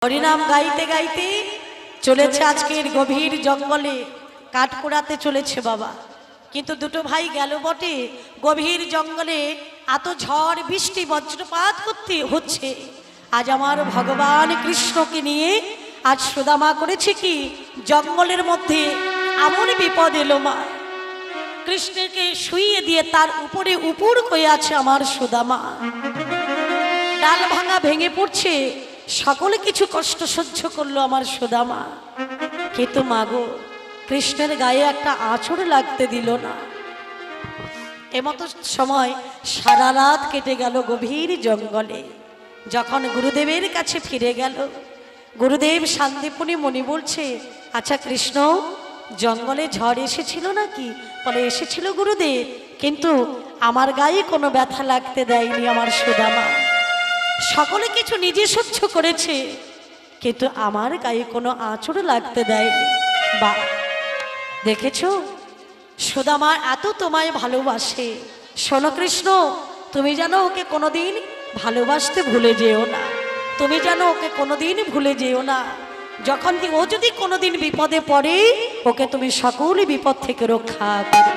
হরিনাম গাইতে গাইতে চলেছে আজকের গভীর জঙ্গলে, কাঠ কুড়াতে চলেছে বাবা। কিন্তু দুটো ভাই গেল বটে, গভীর জঙ্গলে এত ঝড় বৃষ্টি বজ্রপাত করতে হচ্ছে। আজ আমার ভগবান কৃষ্ণকে নিয়ে আজ সুদামা করেছে কি, জঙ্গলের মধ্যে এমন বিপদ এলো মা, কৃষ্ণকে শুইয়ে দিয়ে তার উপরে উপর হয়ে আছে আমার সুদামা। ডাল ভাঙা ভেঙে পড়ছে, সকলে কিছু কষ্ট সহ্য করলো আমার সুদামা, কিন্তু মাগো কৃষ্ণের গায়ে একটা আঁচড় লাগতে দিল না। এমতো সময় সারা রাত কেটে গেল গভীর জঙ্গলে। যখন গুরুদেবের কাছে ফিরে গেল, গুরুদেব শান্তিপুনি মণি বলছে, আচ্ছা কৃষ্ণ, জঙ্গলে ঝড় এসেছিল নাকি? বলে এসেছিল গুরুদেব, কিন্তু আমার গায়ে কোনো ব্যথা লাগতে দেয়নি আমার সুদামা। সকলে কিছু নিজে সহ্য করেছে, কিন্তু আমার গায়ে কোনো আঁচড় লাগতে দেয়নি। বা দেখেছো, সুদামা এত তোমায় ভালোবাসে। শোনো কৃষ্ণ, তুমি যেন ওকে কোনোদিন ভালোবাসতে ভুলে যেও না, তুমি যেন ওকে কোনোদিন ভুলে যেও না। যখন ও যদি কোনোদিন বিপদে পড়ে, ওকে তুমি সকল বিপদ থেকে রক্ষা করো।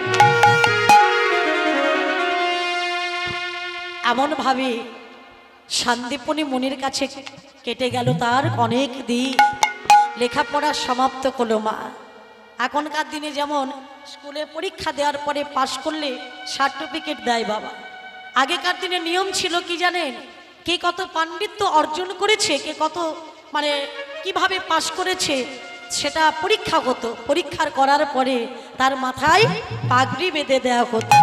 এমন ভাবে শান্তিপুনি মুনির কাছে কেটে গেল তার অনেক দিন। লেখাপড়া সমাপ্ত করলো মা। এখনকার দিনে যেমন স্কুলে পরীক্ষা দেওয়ার পরে পাশ করলে সার্টিফিকেট দেয় বাবা, আগেকার দিনে নিয়ম ছিল কি জানেন, কে কত পাণ্ডিত্য অর্জন করেছে, কে কত মানে কিভাবে পাশ করেছে সেটা পরীক্ষা হতো। পরীক্ষার করার পরে তার মাথায় পাগড়ি বেঁধে দেওয়া হতো।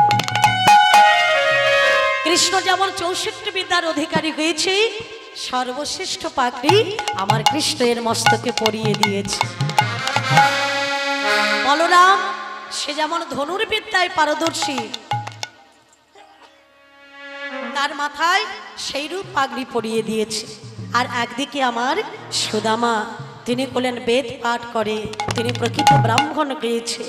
কৃষ্ণ যেমন 64 বিদ্যার অধিকারী হয়েছে, সর্বশ্রেষ্ঠ পাগড়ি আমার কৃষ্ণের মস্তকে পরিয়ে দিয়েছে। বলরাম সে যেমন ধনুর্বিদ্যায় পারদর্শী, তার মাথায় সেইরূপ পাগড়ি পরিয়ে দিয়েছে। আর একদিকে আমার সুদামা, তিনি বলেন বেদ পাঠ করে, তিনি প্রকৃত ব্রাহ্মণ গিয়েছে।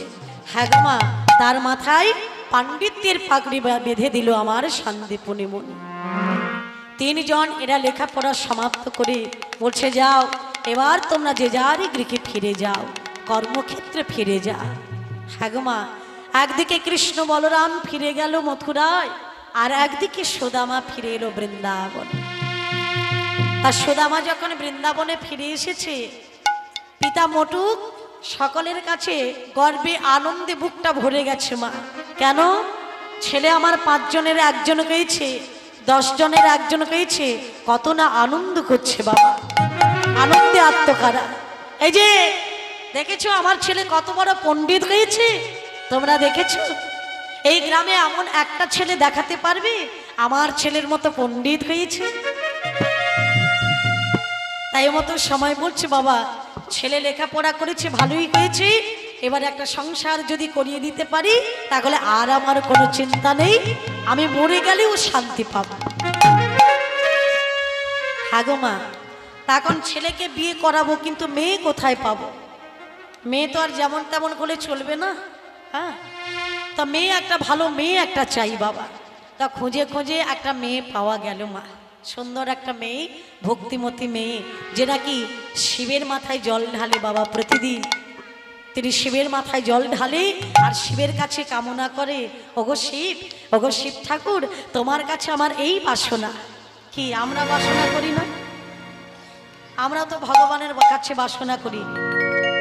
হ্যাঁ মা, তার মাথায় পাণ্ডিত্যের পাগড়ি বেঁধে দিল আমার শান্তিপুনি মুনি। তিনজন এরা লেখাপড়া সমাপ্ত করে বলছে, যাও এবার তোমরা যে যার গৃহে ফিরে যাও, কর্মক্ষেত্রে ফিরে যাও। হ্যাঁ মা, একদিকে কৃষ্ণ বলরাম ফিরে গেল মথুরায়, আর একদিকে সুদামা ফিরে এলো বৃন্দাবন। আর সুদামা যখন বৃন্দাবনে ফিরে এসেছে, পিতা মটুক সকলের কাছে গর্বে আনন্দে বুকটা ভরে গেছে মা। কেন? ছেলে আমার 5 জনের একজন গেছে, 10 জনের একজন গেছে, কত না আনন্দ করছে বাবা, আনন্দে আত্মকারা। এই যে দেখেছো আমার ছেলে কত বড় পণ্ডিত হয়েছে, তোমরা দেখেছো? এই গ্রামে এমন একটা ছেলে দেখাতে পারবে আমার ছেলের মতো পণ্ডিত হয়েছে? তাই মতো সময় বলছে, বাবা ছেলে লেখাপড়া করেছে ভালোই হয়েছে, এবার একটা সংসার যদি করিয়ে দিতে পারি তাহলে আর আমার কোনো চিন্তা নেই, আমি মরে গেলেও শান্তি পাব। হাগো মা, তখন ছেলেকে বিয়ে করাবো, কিন্তু মেয়ে কোথায় পাবো? মেয়ে তো আর যেমন তেমন বলে চলবে না। হ্যাঁ, তা মেয়ে একটা ভালো মেয়ে একটা চাই বাবা। তা খুঁজে খুঁজে একটা মেয়ে পাওয়া গেল মা, সুন্দর একটা মেয়ে, ভক্তিমতী মেয়ে, যে নাকি শিবের মাথায় জল ঢালে বাবা প্রতিদিন। তিনি শিবের মাথায় জল ঢালে আর শিবের কাছে কামনা করে, ওগো শিব ঠাকুর, তোমার কাছে আমার এই বাসনা। কি আমরা বাসনা করি না? আমরা তো ভগবানের কাছে বাসনা করি,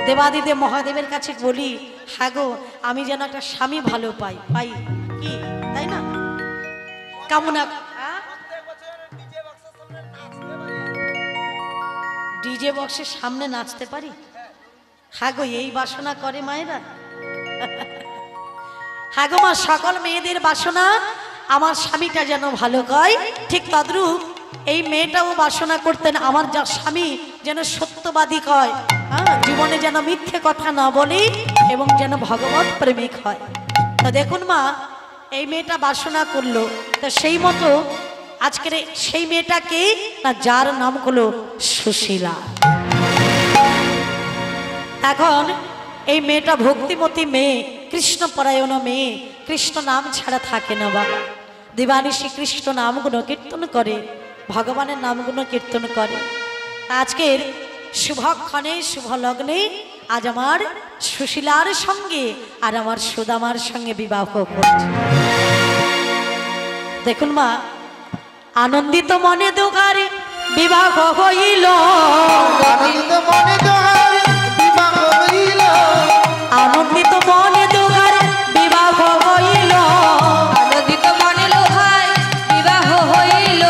দেবাদিদেব মহাদেবের কাছে বলি, হ্যাঁ গো আমি যেন একটা স্বামী ভালো পাই, কি তাই না? কামনা। ডিজে বক্সের সামনে নাচতে পারি? হ্যাঁ গো এই বাসনা করে মায়েরা। হ্যাঁ গো মা, সকল মেয়েদের বাসনা আমার স্বামীটা যেন ভালো কয়, ঠিক তদ্রূপ এই মেয়েটাও বাসনা করতেন আমার যা স্বামী যেন সত্যবাদী কয়, জীবনে যেন মিথ্যে কথা না বলে এবং যেন ভগবত প্রেমিক হয়। তা দেখুন মা, এই মেয়েটা বাসনা করলো, তা সেই মতো আজকের সেই মেয়েটাকে না, যার নাম হলো সুশীলা। এখন এই মেয়েটা ভক্তিমতী মেয়ে, কৃষ্ণপরায়ণ মেয়ে, কৃষ্ণ নাম ছাড়া থাকে না বাবা। দিবানিশি কৃষ্ণ নামগুলো কীর্তন করে, ভগবানের নামগুলো কীর্তন করে। আজকের শুভক্ষণে শুভ লগ্নে আজ আমার সুশীলার সঙ্গে আর আমার সুদামার সঙ্গে বিবাহ করছে। দেখুন মা, আনন্দিত মনে দোকারে বিবাহ হইল, আনন্দিত মনে দোহারে বিবাহ হইল, আনন্দিত মনে দোকারে বিবাহ হইল, আনন্দিত মনে লোহায় বিবাহ হইল,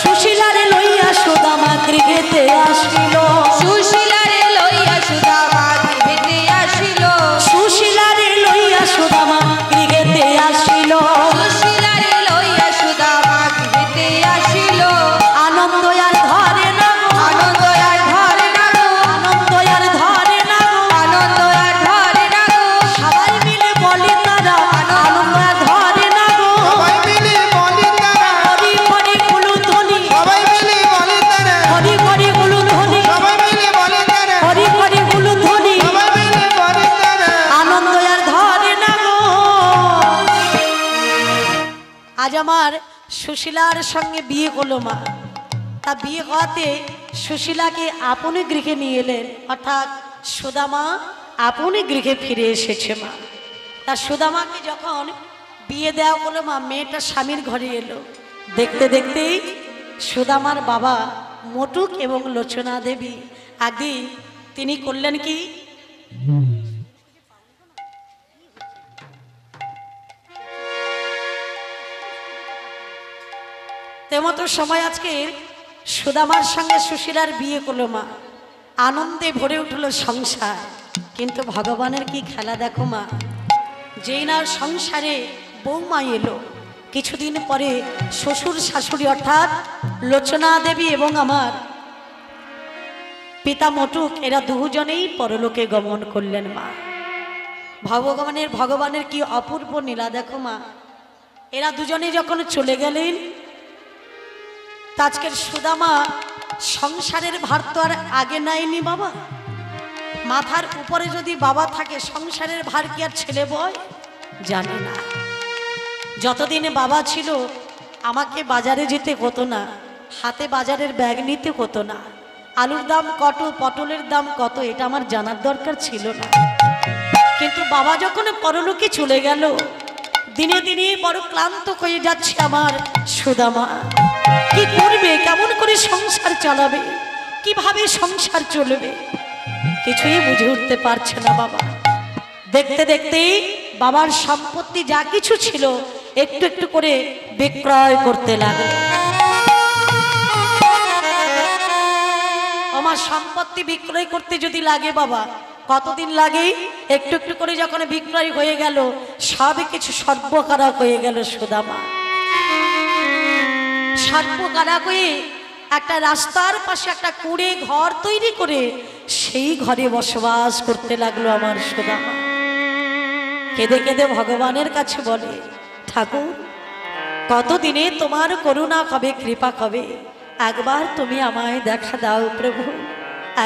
সুশীলারে লইয়া সুদামা গৃহেতে আসিল, সুশীলারে লইয়া সুদামা গৃহেতে আসিল, সুশীলারে লইয়া সুদামা গৃহেতে আসিল, সুশীলারে লইয়া সুদামা গৃহেতে আসিল, আনন্দ আর ধরে না গো, আনন্দ আর ধরে না গো, আনন্দ আর ধরে না গো, আনন্দ আর ধরে না গো, সবাই মিলে বলে তারা আনন্দ আর ধরে না গো, সবাই মিলে বলে তারা, হরি হরি গুলু ধ্বনি, সবাই মিলে বলে তারা, হরি হরি গুলু ধ্বনি, সবাই মিলে বলে তারা, হরি হরি গুলু ধ্বনি, সবাই মিলে বলে তারা। আনন্দ আর ধরে না গো। আজ আমার সুশীলার সঙ্গে বিয়ে করলো মা। তা বিয়ে হওয়াতে সুশীলাকে আপনি গৃহে নিয়ে এলেন, অর্থাৎ সুদামা আপনি গৃহে ফিরে এসেছে মা। তা সুদামাকে যখন বিয়ে দেওয়া হলো মা, মেয়েটা স্বামীর ঘরে এলো। দেখতে দেখতেই সুদামার বাবা মটুক এবং লোচনা দেবী একদিন তিনি করলেন কি, তেমতো সময় আজকে সুদামার সঙ্গে সুশীলার বিয়ে করলো মা। আনন্দে ভরে উঠলো সংসার। কিন্তু ভগবানের কি খেলা দেখো মা, যেই না সংসারে বৌমা এলো, কিছুদিন পরে শ্বশুর শাশুড়ি অর্থাৎ লোচনা দেবী এবং আমার পিতা মটুক এরা দুজনেই পরলোকে গমন করলেন মা। ভগবানের কি অপূর্ব নীলা দেখো মা। এরা দুজনে যখন চলে গেলেন, আজকের সুদামা সংসারের ভার তো আর আগে নেয়নি বাবা। মাথার উপরে যদি বাবা থাকে, সংসারের ভার কি আর ছেলে বয়? জানে না। যতদিনে বাবা ছিল আমাকে বাজারে যেতে হতো না, হাতে বাজারের ব্যাগ নিতে হতো না, আলুর দাম কত, পটলের দাম কত, এটা আমার জানার দরকার ছিল না। কিন্তু বাবা যখন পরলোকে চলে গেল, দিনে দিনে বড় ক্লান্ত হয়ে যাচ্ছে আমার সুদামা। কি করবে, কেমন করে সংসার চালাবে, কিভাবে সংসার চলবে, কিছুই বুঝে উঠতে পারছে না বাবা। দেখতে দেখতেই বাবার সম্পত্তি যা কিছু ছিল একটু একটু করে বিক্রয় করতে লাগলো। আমার সম্পত্তি বিক্রয় করতে যদি লাগে বাবা, কতদিন লাগে? একটু একটু করে যখন বিক্রয় হয়ে গেল, সব কিছু সর্বকারা হয়ে গেল সুদামা। সর্বকারা হয়ে একটা রাস্তার পাশে একটা কুঁড়ে ঘর তৈরি করে সেই ঘরে বসবাস করতে লাগলো আমার সুদামা। কেঁদে কেঁদে ভগবানের কাছে বলে, ঠাকুর কতদিনে তোমার করুণা হবে, কৃপা হবে, একবার তুমি আমায় দেখা দাও প্রভু,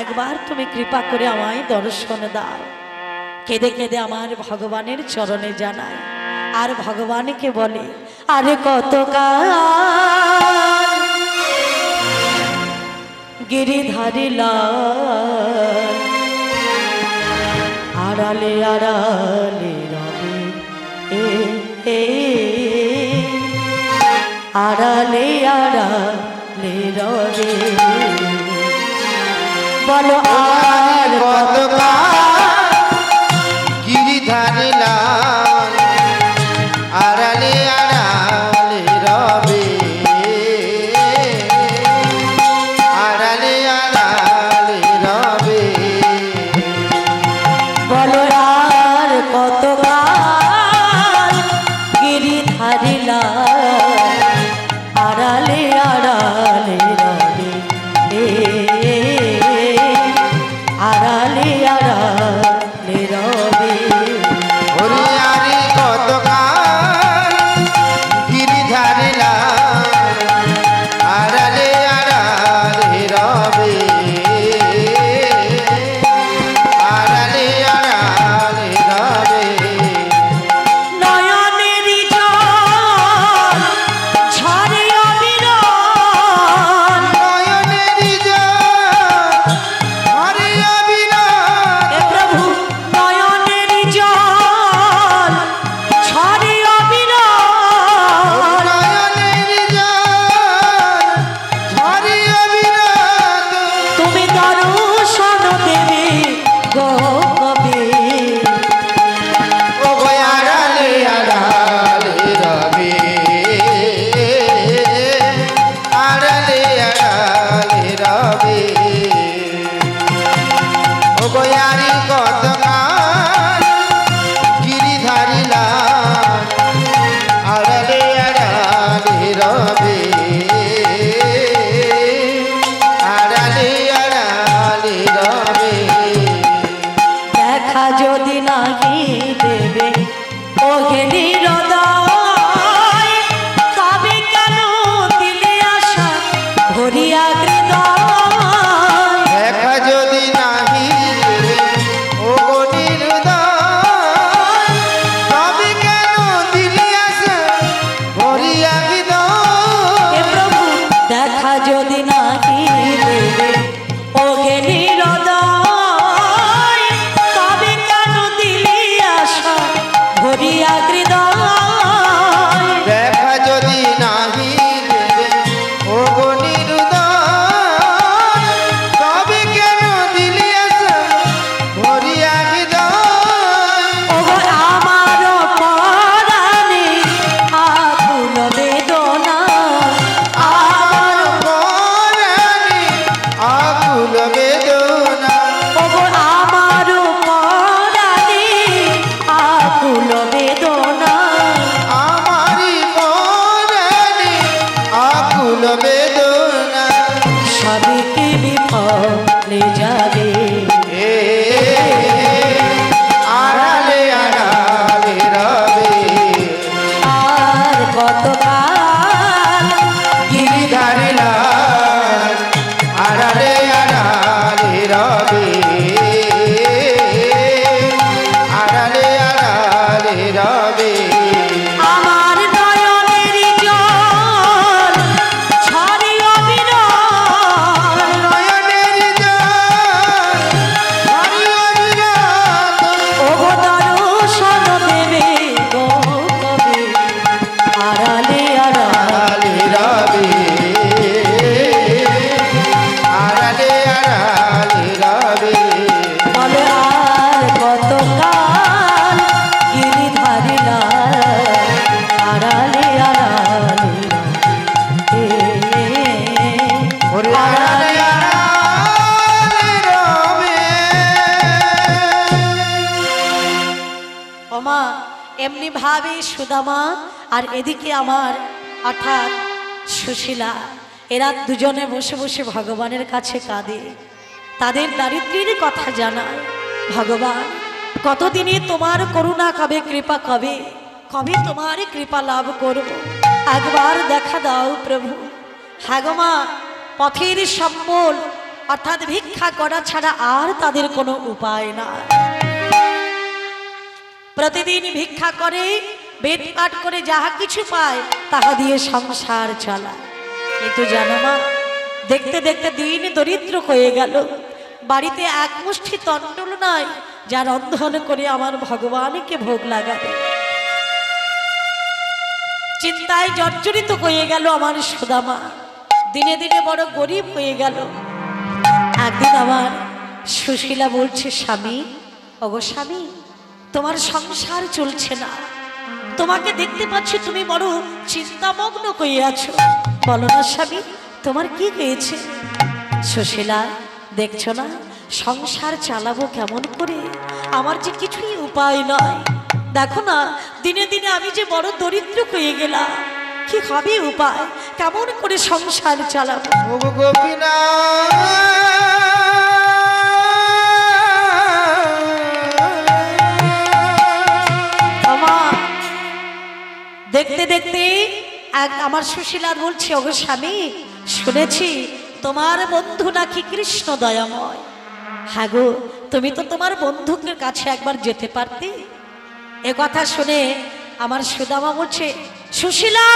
একবার তুমি কৃপা করে আমায় দর্শন দাও। কেঁদে কেঁদে আমার ভগবানের চরণে জানায়, আর ভগবানকে বলে, আরে কতকাল গিরিধারিলা আড়ালে আড়ালে রবে, এ আড়ালে আড়ালে রবে, বলো আর কতকাল গিরিধারে লাল আড়ালে আড়ালে রবে, আড়ালে আড়ালে রবে, বলো আর কতকাল গিরিধারিলা আড়ালে আড়ালে রবে, তুমি দর্শন দেবে গো কবে। ও গো আড়ালে আড়ালে রবে, আড়ালে আড়ালে রবে। ও গো আরি কত কাল গিরিধারী লাল, আড়ালে আড়ালে রবে, আড়ালে আড়ালে রবে। দেখা যদি নাহি দেবে ওহে নিরদয়, তবে কেন দিলে আশা ভরিয়া হৃদয়। দেখা যদি নাহি দেবে ও গো নিরুদয়, তবে কেন দিলি আশা ভরিয়া হৃদয়। হে প্রভু দেখা যদি নাহি দেবে ওহে নিরদয়, তবে কেন দিলে আশা ভরিয়া হৃদয়। দেখা যদি নাহি দেবে ও গো নিরুদয়, তবে কেন দিলি আশা ভরিয়া হৃদয়। ওগো আমার পরাণে আকুল বেদনা, আমার পরাণে আকুল বেদনা, ওগো আমার পরাণে আকুল বেদনা। আমারি পরাণে আকুল বেদনা। সবই কি বিফলে যাবে, এ আড়ালে আড়ালে রবে, আর কতকাল গিরিধারী লাল, আড়ালে আড়ালে রবে, আড়ালে আড়ালে রবে। আমার নয়নের জল ছড়িয়ে বিরল, নয়নের জল হরিয় বিরাট, ওগো দর্শন দেবে গো কবে। আড়ালে আড়ালে আড়ালে রবে, আড়ালে আড়ালে রবে। বলে আর কতকাল গিরিধারী লাল, আড়ালে আড়ালে ওরে আড়ালে আড়ালে রবে। ওমা এমনি ভাবে সুদামা আর এদিকে আমার অর্থাৎ সুশীলা, এরা দুজনে বসে বসে ভগবানের কাছে কাঁদে, তাদের দারিদ্র্যের কথা জানায়। ভগবান কতদিনে তোমার করুণা কবে, কৃপা কবে, কবে তোমার কৃপা লাভ করব, একবার দেখা দাও প্রভু। হ্যাঁ গো মা, পথের সম্বল অর্থাৎ ভিক্ষা করা ছাড়া আর তাদের কোনো উপায় না। প্রতিদিন ভিক্ষা করে, বেদ পাঠ করে যাহা কিছু পায় তাহা দিয়ে সংসার চালায়। কিন্তু জানো মা, দেখতে দেখতে দিন দরিদ্র হয়ে গেল, বাড়িতে এক মুষ্টি তণ্ডল নাই যা রন্ধন করে আমার ভগবানকে ভোগ লাগাবে। চিন্তায় জর্জরিত হয়ে গেল আমার সুদামা, দিনে দিনে বড় গরিব হয়ে গেল। একদিন আমার সুশীলা বলছে, স্বামী, ওগো স্বামী, তোমার সংসার চলছে না, তোমাকে দেখতে পাচ্ছি তুমি বড় চিন্তামগ্ন হয়ে আছো, বলো না স্বামী তোমার কি হয়েছে। সুশীলা, দেখছো না সংসার চালাবো কেমন করে, আমার যে কিছুই উপায় নয়। দেখো না দিনে দিনে আমি যে বড় দরিদ্র হয়ে গেলাম, কি হবে উপায়, কেমন করে সংসার চালাবো। ও গো গোপীনাথ, আমার দেখতে দেখতে আমার সুশীলা বলছে, ওগো স্বামী, শুনেছি তোমার বন্ধু নাকি কৃষ্ণ দয়াময়। হ্যাঁ গো, তুমি তো তোমার বন্ধুকের কাছে একবার যেতে পারতে। এ কথা শুনে আমার সুদামা বলছে, সুশীলা,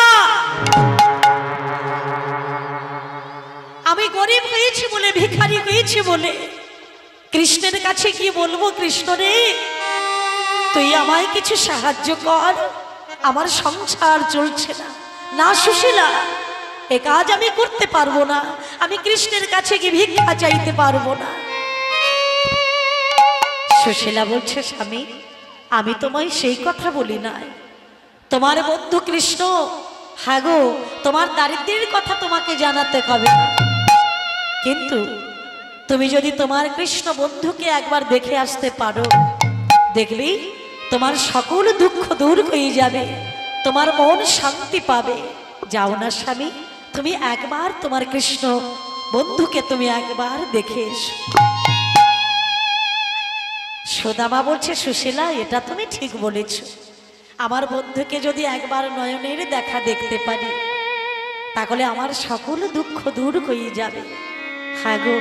আমি গরিব হয়েছি বলে, ভিখারি হয়েছি বলে কৃষ্ণের কাছে কি বলবো, কৃষ্ণ রে তুই আমায় কিছু সাহায্য কর, আমার সংসার চলছে না। না সুশীলা, এ কাজ আমি করতে পারবো না, আমি কৃষ্ণের কাছে গিয়ে ভিক্ষা চাইতে পারবো না। সুশীলা বলছে, স্বামী আমি তোমায় সেই কথা বলি নাই, তোমার বন্ধু কৃষ্ণ, হ্যাঁ গো তোমার দারিদ্র্যের কথা তোমাকে জানাতে হবে না, কিন্তু তুমি যদি তোমার কৃষ্ণ বন্ধুকে একবার দেখে আসতে পারো, দেখবি তোমার সকল দুঃখ দূর হয়ে যাবে, তোমার মন শান্তি পাবে। যাও না স্বামী, তুমি একবার তোমার কৃষ্ণ বন্ধুকে তুমি একবার দেখে এসো। সুদামা বলছে, সুশীলা এটা তুমি ঠিক বলেছ, আমার বন্ধুকে যদি একবার নয়নের দেখা দেখতে পারি তাহলে আমার সকল দুঃখ দূর হয়ে যাবে। হ্যাঁ গো,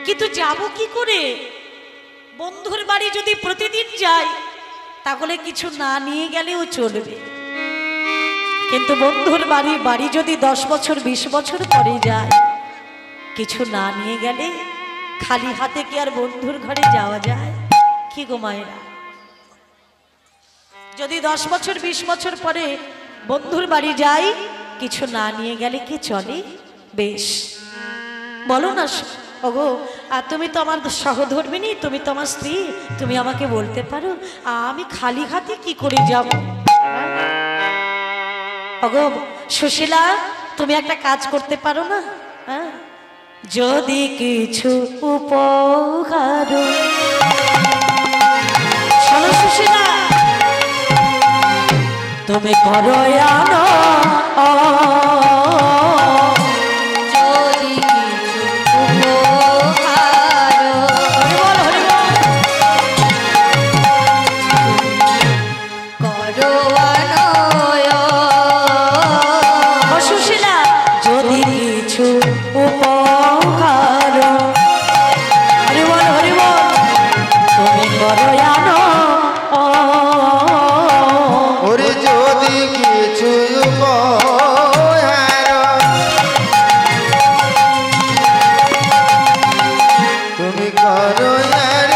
কিন্তু যাবো কি করে? বন্ধুর বাড়ি যদি প্রতিদিন যাই তাহলে কিছু না নিয়ে গেলেও চলবে, কিন্তু বন্ধুর বাড়ি যদি 10 বছর 20 বছর পরে যায়, কিছু না নিয়ে গেলে খালি হাতে কি আর বন্ধুর ঘরে যাওয়া যায়? কি গো মায়েরা, যদি 10 বছর 20 বছর পরে বন্ধুর বাড়ি যাই, কিছু না নিয়ে গেলে কি চলে? বেশ বলো না ওগো, আর তুমি তো আমার সহধর্মিনী, তুমি তো আমার স্ত্রী, তুমি আমাকে বলতে পারো আমি খালি হাতে কি করে যাব? ওগো সুশীলা, তুমি একটা কাজ করতে পারো না? হ্যাঁ, যদি কিছু উপকার, শোনো সুশীলা, তুমি করো আনো, যদি কিছু উপকার করো আনয়, সুশীলা যদি কিছু উপকার, হরি বল হরি বল, তুমি করো আনো, ওরে যদি কিছু উপহার তুমি করো আর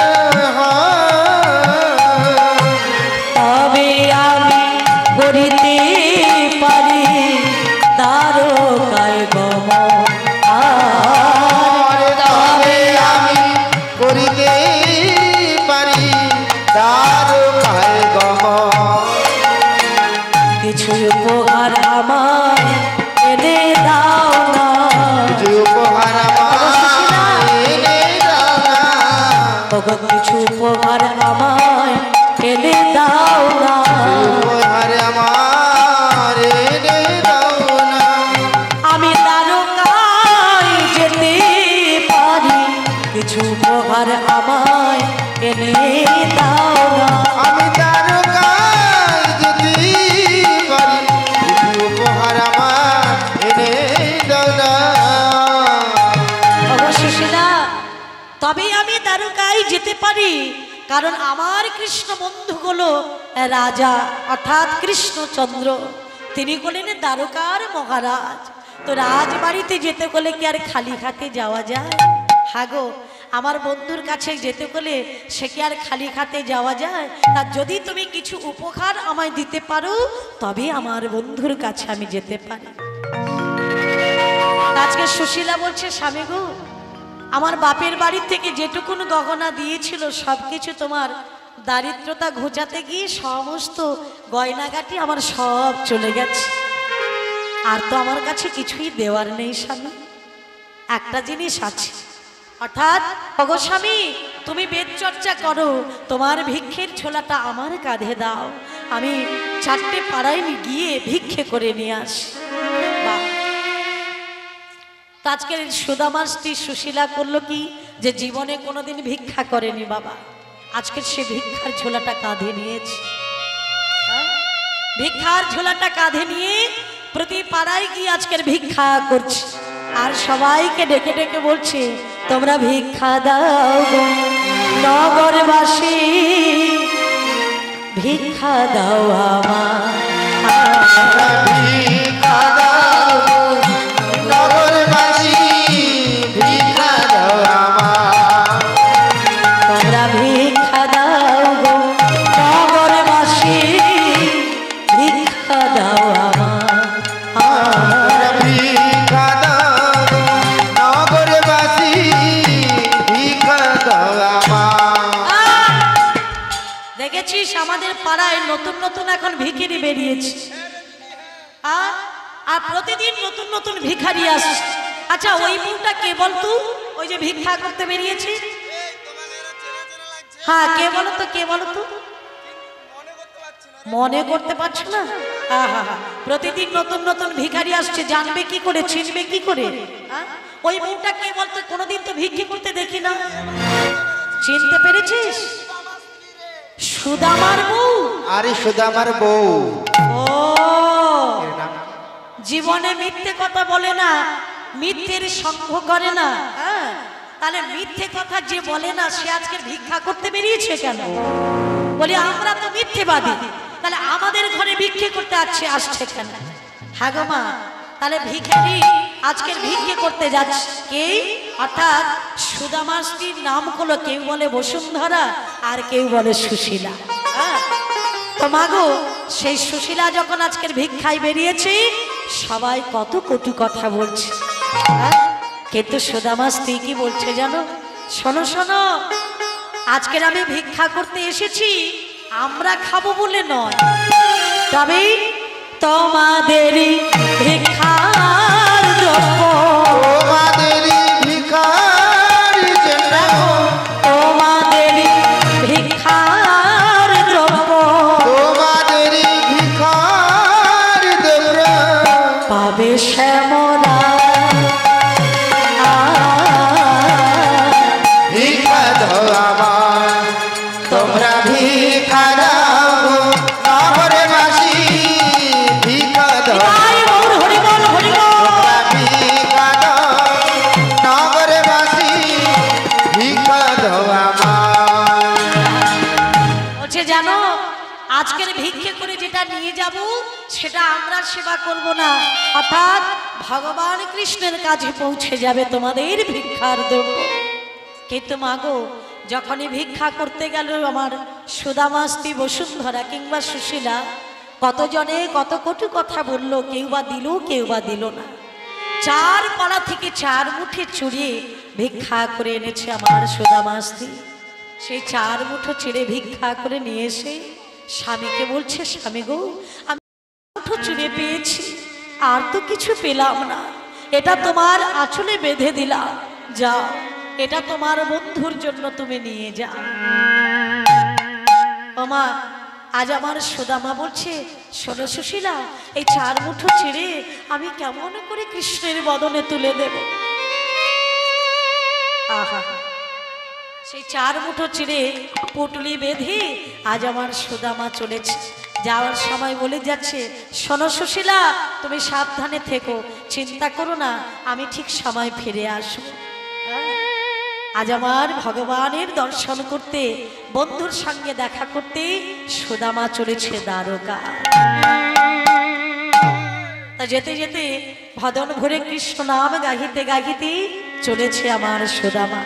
তবে আমি করিতে পারি দ্বারকায় গমন, তবে আমি করিতে পারি দ্বারকায় গমন। কিছু উপহার আমায় এনে দাও না, যে উপহার আমায় এনে দাও না, ওগো কিছু উপহার আমায় এনে দাও না, উপহার আমার এনে দাও না। আমি দ্বারকায় যেতে পারি, কিছু উপহার আমায় এনে দাও না। আমি দ্বারকায় যেতে পারি, কিছু উপহার আমার এনে দাও না। ওগো সুশীলা, তবে আমি দ্বারকায় যেতে পারি, কারণ আমার কৃষ্ণ বন্ধুগুলো রাজা অর্থাৎ কৃষ্ণচন্দ্র, তিনি হলেন দ্বারকার মহারাজ। তো রাজবাড়িতে যেতে হলে কি আর খালি হাতে যাওয়া যায়? হ্যাঁ গো, আমার বন্ধুর কাছে যেতে হলে সে কি আর খালি হাতে যাওয়া যায়? আর যদি তুমি কিছু উপহার আমায় দিতে পারো তবে আমার বন্ধুর কাছে আমি যেতে পারি। আজকে সুশীলা বলছে, স্বামী গো, আমার বাপের বাড়ি থেকে যেটুকুন গহনা দিয়েছিল সবকিছু তোমার দারিদ্রতা ঘোচাতে গিয়ে সমস্ত গয়নাগাটি আমার সব চলে গেছে, আর তো আমার কাছে কিছুই দেওয়ার নেই স্বামী। একটা জিনিস আছে, অর্থাৎ ওগো স্বামী, তুমি বেদ চর্চা করো, তোমার ভিক্ষের ছোলাটা আমার কাঁধে দাও, আমি 4টে পাড়ায় গিয়ে ভিক্ষে করে নিয়ে আসি। বাহ! তো আজকের সুদামার স্ত্রী সুশীলা করলো কি, যে জীবনে কোনোদিন ভিক্ষা করেনি বাবা, আজকে সে ভিক্ষার ঝোলাটা কাঁধে নিয়েছে। ভিক্ষার ঝোলাটা কাঁধে নিয়ে প্রতি পাড়ায় গিয়ে আজকের ভিক্ষা করছে, আর সবাইকে ডেকে ডেকে বলছে, তোমরা ভিক্ষা দাও গো নগরবাসী, ভিক্ষা দাও আমার, ভিক্ষা দাও নগরবাসী, ভিক্ষা দাও আমার। তোমরা ভিক্ষা দাও গো নগরবাসী, ভিক্ষা দাও আমার। ভিক্ষা দেখেছিস আমাদের পাড়ায় নতুন নতুন এখন ভিখিরি বেরিয়েছে, আর প্রতিদিন নতুন নতুন ভিখারি আসছে। আচ্ছা ওই মুখটা কে বলতো, ওই যে ভিক্ষা করতে বেরিয়েছে? হ্যাঁ কে বলতো, কে বলতো? মনে করতে পারছো না? প্রতিদিন নতুন নতুন ভিখারি আসছে, জানবে কি করে, চিনবে কি করে? ওই মুখটা কে বলতো? কোনোদিন তো ভিক্ষি করতে দেখি না। চিনতে পেরেছিস? সুদামার বউ। আরে সুদামার বউ। ও জীবনে মিথ্যে কথা বলে না, মিথ্যের সঙ্গ করে না। তাহলে মিথ্যে কথা যে বলে না সে আজকে ভিক্ষা করতে বেরিয়েছে কেন? বলি আমরা তো মিথ্যেবাদী, তাহলে আমাদের ঘরে ভিক্ষে করতে আসছে কেন? হ্যাঁ গো মা, তাহলে ভিখারি আজকের ভিক্ষে করতে যাচ্ছে কে? অর্থাৎ সুদামার স্ত্রীর নাম হলো কেউ বলে বসুন্ধরা আর কেউ বলে সুশীলা। তো মাগো সেই সুশীলা যখন আজকের ভিক্ষায় বেরিয়েছে সবাই কত কটু কথা বলছে, কিন্তু সুদামার স্ত্রী কি বলছে জানো? শোনো শোনো, আজকের আমি ভিক্ষা করতে এসেছি আমরা খাবো বলে নয়, তবে তোমাদেরই ভিক্ষার দ্রব্য, তোমাদেরই ভিখার জন্য, তোমাদেরই ভিক্ষার দ্রব্য, তোমাদেরই ভিখার দ্রব্য পাবে শ্যামলা ভিক্ষা দাও আমার, তোমরা ভিক্ষা দাও নগরে বাসী, ভিক্ষা দাও তোমরা ভিক্ষা দাও নগরে বাসী, ভিক্ষা দাও আমার। বলছে জানো আজকের ভিক্ষে করে যেটা নিয়ে যাব সেটা আমরা সেবা করব না, অর্থাৎ ভগবান কৃষ্ণের কাছে পৌঁছে যাবে তোমাদের ভিক্ষার দ্রব্য। কিন্তু মাগো যখনই ভিক্ষা করতে গেল আমার সুদামা স্ত্রী বসুন্ধরা কিংবা সুশীলা, কতজনে কত কটু কথা বলল, কেউ বা দিল কেউ বা দিল না। চার পাড়া থেকে চার মুঠে চুরিয়ে ভিক্ষা করে এনেছে আমার সুদামা স্ত্রী। সেই চার মুঠো ছেড়ে ভিক্ষা করে নিয়ে এসে স্বামীকে বলছে, স্বামী গো আমি মুঠো চুড়ে পেয়েছি, আর তো কিছু পেলাম না, এটা তোমার আঁচলে বেঁধে দিলাম, যাও এটা তোমার বন্ধুর জন্য তুমি নিয়ে যাও। ওমা আজ আমার সুদামা বলছে, শোনো সুশীলা, এই চার মুঠো ছেড়ে আমি কেমন করে কৃষ্ণের বদনে তুলে দেব? আহা, সেই চার মুঠো ছিঁড়ে পুটলি বেঁধে আজ আমার সুদামা চলেছে। যাওয়ার সময় বলে যাচ্ছে, শোনো সুশীলা তুমি সাবধানে থেকো, চিন্তা করো না, আমি ঠিক সময় ফিরে আসবো। আজ আমার ভগবানের দর্শন করতে, বন্ধুর সঙ্গে দেখা করতে সুদামা চলেছে দ্বারকা। তা যেতে যেতে ভদন ভরে কৃষ্ণ নাম গাহিতে গাহিতে চলেছে আমার সুদামা।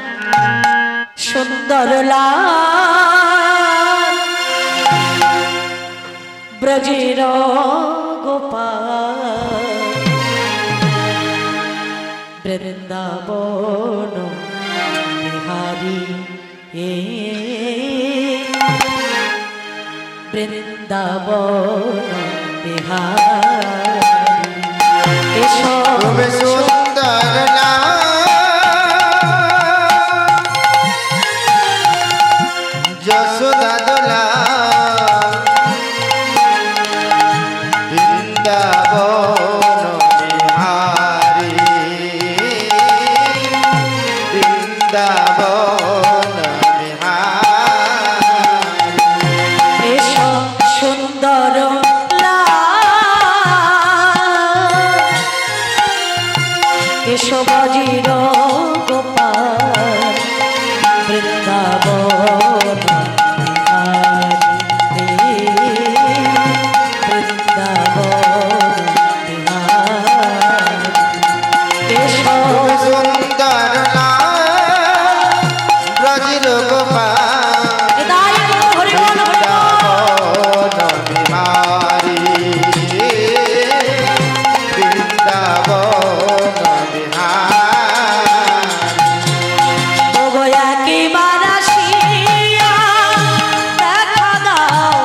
সুন্দর লাল ব্রজের গোপাল, বৃন্দাবন বিহারী বৃন্দাবন বিহারী, এসো সুন্দর যশোদা দোলা বৃন্দাবন বিহারী, বৃন্দাবন বিহারী, এসো সুন্দর এসো বজির গোপাল, বৃন্দাবন বৃন্দাবন এসো সুন্দর ব্রজের গোপাল, বৃন্দাবন বিহারী, বৃন্দাবন বিহারী, কি বারাসিয়া দেখা দাও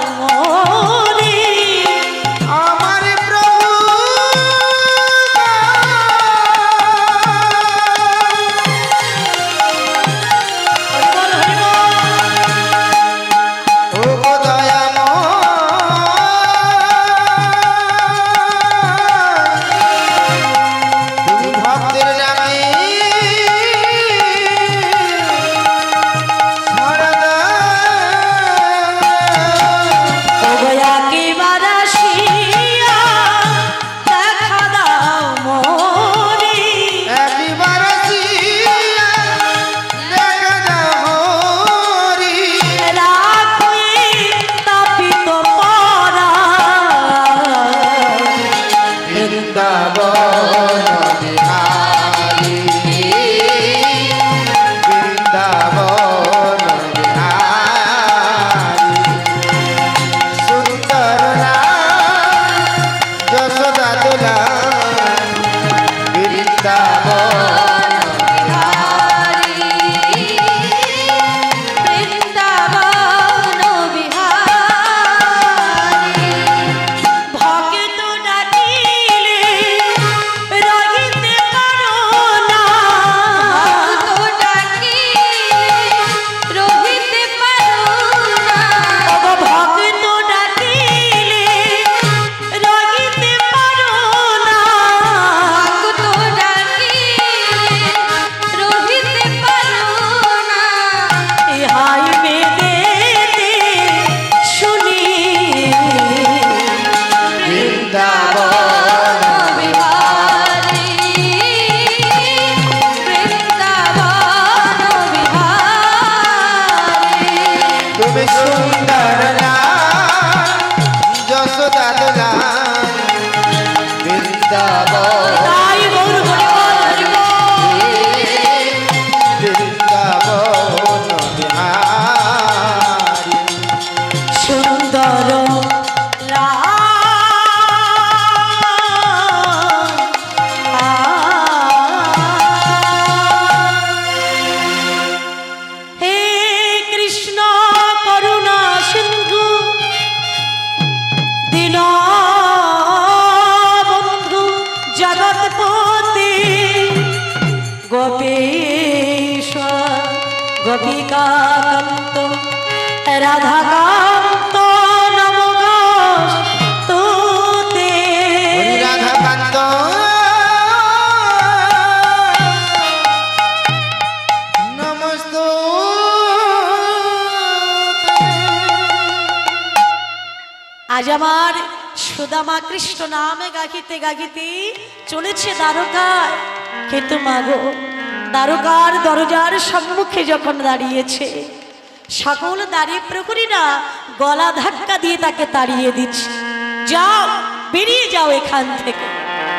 গোপিকাকান্ত রাধাকান্ত নমস্তুতে। রাধাকান্ত আজ আমার সুদামা কৃষ্ণ নামে গাহিতে গাহিতে চলেছে দ্বারকায়, কিন্তু মাগো দ্বারকার দরজার সম্মুখে যখন দাঁড়িয়েছে, সকল দাঁড়িয়ে প্রহরীরা গলা ধাক্কা দিয়ে তাকে তাড়িয়ে দিচ্ছে। যাও, বেরিয়ে যাও এখান থেকে।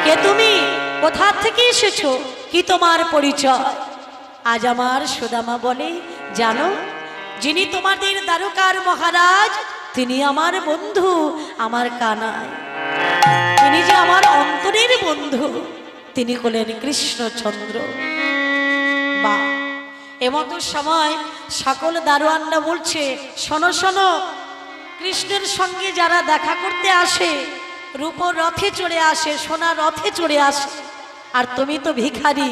কে তুমি? কোথা থেকে এসেছো? কি তোমার পরিচয়? আজ আমার সুদামা বলে, জানো, যিনি তোমাদের দ্বারকার মহারাজ, তিনি আমার বন্ধু, আমার কানাই। তিনি যে আমার অন্তরের বন্ধু, তিনি হলেন কৃষ্ণচন্দ্র। বা এমতো সময় সকল দারোয়ানরা বলছে, শোনো শোনো, কৃষ্ণের সঙ্গে যারা দেখা করতে আসে রূপোর রথে চড়ে আসে, সোনার রথে চড়ে আসে, আর তুমি তো ভিখারি,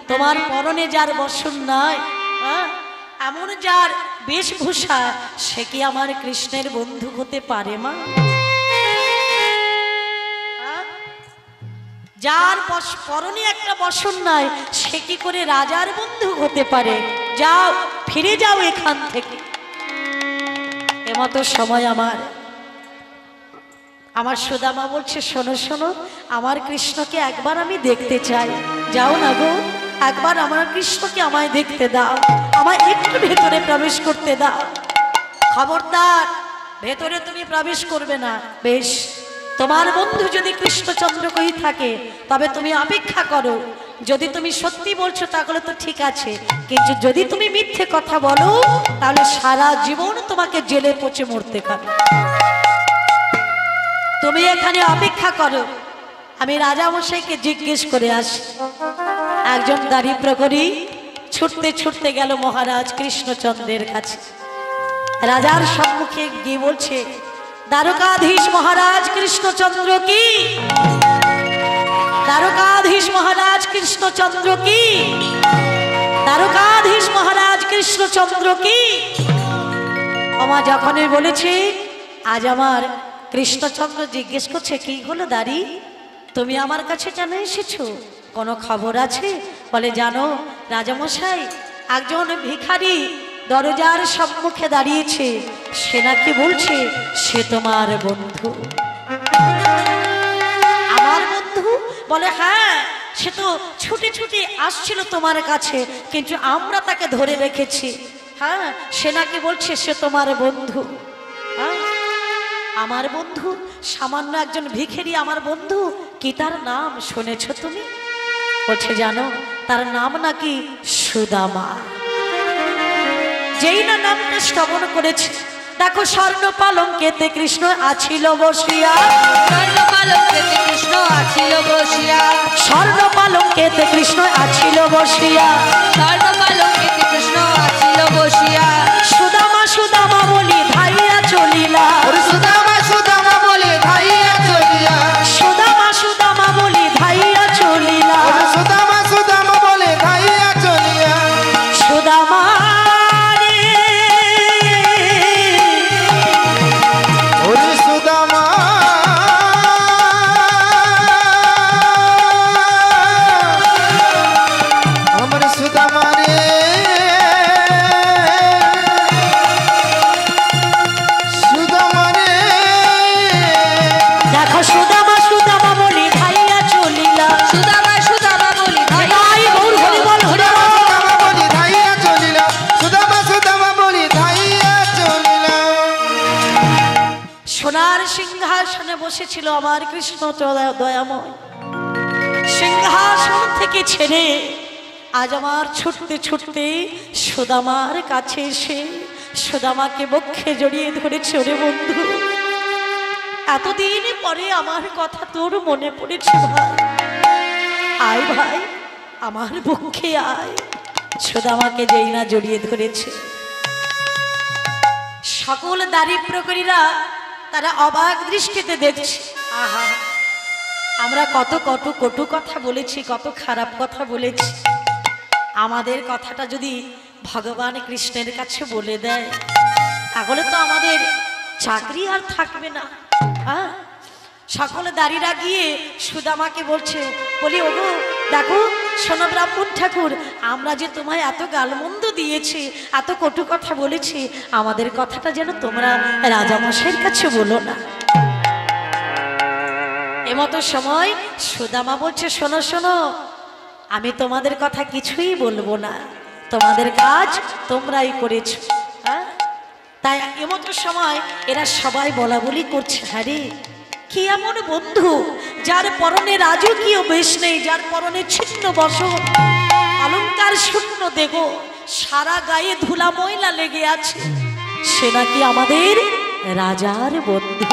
তোমার পরনে যার বসন নাই, এমন যার বেশভূষা, সে কি আমার কৃষ্ণের বন্ধু হতে পারে মা? যার পরনে একটা বসন নাই, সে কি করে রাজার বন্ধু হতে পারে? যাও, ফিরে যাও এখান থেকে। এমতো সময় আমার সুদামা বলছে, শোনো শোনো, আমার কৃষ্ণকে একবার আমি দেখতে চাই। যাও না গো, একবার আমার কৃষ্ণকে আমায় দেখতে দাও, আমায় একটু ভেতরে প্রবেশ করতে দাও। খবরদার, ভেতরে তুমি প্রবেশ করবে না। বেশ, তোমার বন্ধু যদি কৃষ্ণচন্দ্র কই থাকে, তবে তুমি অপেক্ষা করো। যদি তুমি সত্যি বলছো তাহলে তো ঠিক আছে, কিন্তু যদি তুমি মিথ্যে কথা বলো, তাহলে সারা জীবন তোমাকে জেলে পচে মরতে হবে। তুমি এখানে অপেক্ষা করো, আমি রাজামশাইকে জিজ্ঞেস করে আসি। একজন দাঁড়ি প্রহরী ছুটতে ছুটতে গেল মহারাজ কৃষ্ণচন্দ্রের কাছে। রাজার সম্মুখে গিয়ে বলছে, দ্বারকাধীশ মহারাজ কৃষ্ণচন্দ্র কি? দ্বারকাধীশ মহারাজ কৃষ্ণচন্দ্র কি? দ্বারকাধীশ মহারাজ কৃষ্ণচন্দ্র কি? আমা যখনই বলেছে, আজ আমার কৃষ্ণচন্দ্র জিজ্ঞেস করছে, কি হলো দাঁড়ি, তুমি আমার কাছে কেন এসেছো? কোনো খবর আছে? বলে, জানো রাজামশাই, একজন ভিখারি দরজার সম্মুখে দাঁড়িয়েছে, সে নাকি বলছে সে তোমার বন্ধু। আমার বন্ধু? বলে, হ্যাঁ, সে তো ছুটে ছুটে আসছিল তোমার কাছে, কিন্তু আমরা তাকে ধরে রেখেছি। হ্যাঁ, সে নাকি বলছে সে তোমার বন্ধু। হ্যাঁ, আমার বন্ধু? সামান্য একজন ভিখারি আমার বন্ধু? কি তার নাম শুনেছ তুমি? বলছে, জানো, তার নাম নাকি সুদামা। যেই না নামটা শ্রবণ করেছে, দেখো স্বর্ণ পালঙ্কেতে কৃষ্ণ আছিল বসিয়া, স্বর্ণ পালঙ্কেতে কৃষ্ণ আছিল বসিয়া, স্বর্ণ পালঙ্কেতে কৃষ্ণ আছিল বসিয়া, স্বর্ণ পালঙ্কেতে কৃষ্ণ আছিল বসিয়া। সুদামা সুদামা বলি ধাইয়া চলিলা, সুদামা সুদামা বলে ধাইয়া চলিয়া, সুদামা সুদামা বলি ধাইয়া চলিলা, সুদামা সুদামা বলে ধাইয়া চলিয়া। সুদামা ওরে সুদামা আমার সুদামা রে, সুদামা রে, দেখো সুদামা সুদামা বলি ধাইয়া চলিলা, সুদামা সুদামা বলি ভাই গৌর হরি বল হরি বল। সুদামা বলি ধাইয়া চলিলা, সুদামা সুদামা বলি ধাইয়া চলিলা। সোনার সিংহাসনে বসেছিল আমার কৃষ্ণ দয়াময়, সিংহাসন থেকে ছেড়ে আজ আমার ছুটতে ছুটতে সুদামার কাছে এসে সুদামাকে বক্ষে জড়িয়ে ধরেছে। ওরে বন্ধু, এতদিন পরে আমার কথা তোর মনে পড়েছে ভাই, আয় ভাই, আমার বক্ষে আয়। সুদামাকে যেই না জড়িয়ে ধরেছে, সকল দাড়ি প্রহরীরা তারা অবাক দৃষ্টিতে দেখছে। আহা, আমরা কত কত কটু কথা বলেছি, কত খারাপ কথা বলেছি, আমাদের কথাটা যদি ভগবান কৃষ্ণের কাছে বলে দেয়, তাহলে তো আমাদের চাকরি আর থাকবে না। হ্যাঁ, সকলে দাঁড়িয়ে গিয়ে সুদামাকে বলছে, বলি ওগো দেখো শোনো ব্রাহ্মণ ঠাকুর, আমরা যে তোমায় এত গালমন্দ দিয়েছি, এত কটু কথা বলেছি, আমাদের কথাটা যেন তোমরা রাজামশাইয়ের কাছে বলো না। এমতো সময় সুদামা বলছে, শোনো শোনো, আমি তোমাদের কথা কিছুই বলবো না, তোমাদের কাজ তোমরাই করেছো। হ্যাঁ, তাই এমতো সময় এরা সবাই বলা বলি করছে, হ্যাঁ রে, কি এমন বন্ধু যার পরনে রাজকীয় বেশ নেই, যার পরনে ছিন্ন বসন, অলংকার শূন্য দেহ, সারা গায়ে ধুলা ময়লা লেগে আছে, সে নাকি আমাদের রাজার বন্ধু।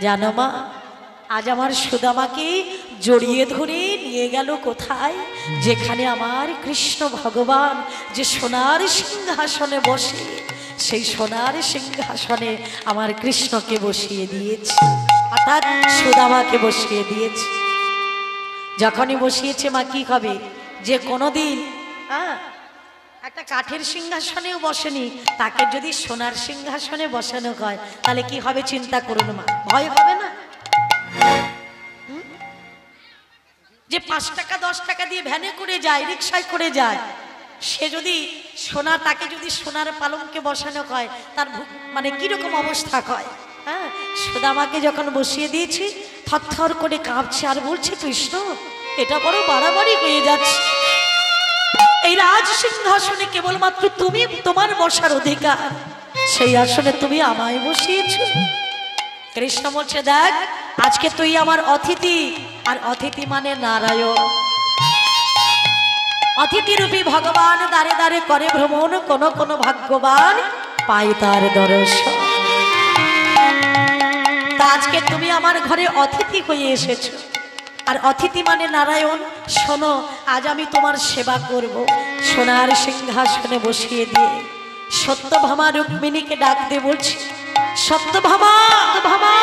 জানো মা, আজ আমার সুদামাকে জড়িয়ে ধরে নিয়ে গেল কোথায়, যেখানে আমার কৃষ্ণ ভগবান যে সোনার সিংহাসনে বসে, সেই সোনার সিংহাসনে আমার কৃষ্ণকে বসিয়ে দিয়েছে, অর্থাৎ সুদামাকে বসিয়ে দিয়েছে। যখনই বসিয়েছে মা, কি হবে, যে কোনোদিন একটা কাঠের সিংহাসনেও বসেনি, তাকে যদি সোনার সিংহাসনে বসানো হয় তাহলে কি হবে চিন্তা করুন মা, ভয় হবে না? যে 5 টাকা 10 টাকা দিয়ে ভ্যানে করে যায়, রিক্সায় করে যায়, সে যদি সোনা, তাকে যদি সোনার পালঙ্কে বসানো হয় তার মানে কিরকম অবস্থা হয়। হ্যাঁ, সুদামাকে যখন বসিয়ে দিয়েছি থরথর করে কাঁপছে আর বলছে, কৃষ্ণ এটা বড় বাড়াবাড়ি হয়ে যাচ্ছে, এই রাজ সিংহাসনে কেবলমাত্র তুমি, তোমার বসার অধিকার, সেই আসনে তুমি আমায় বসিয়েছো। কৃষ্ণ বলছে, দেখ আজকে তুই আমার অতিথি, আর অতিথি মানে নারায়ণ। অতিথিরূপী ভগবান দাঁড়ে দাঁড়ে করে ভ্রমণ, কোন কোন ভাগ্যবান পাই তার দর্শন। তা আজকে তুমি আমার ঘরে অতিথি হয়ে এসেছো, আর অতিথি মানে নারায়ণ। শোনো, আজ আমি তোমার সেবা করব, সোনার সিংহাসনে বসিয়ে দিয়ে সত্যভামা রুক্মিণীকে ডাক দিয়ে বলছি, সত্যভামা, ভামা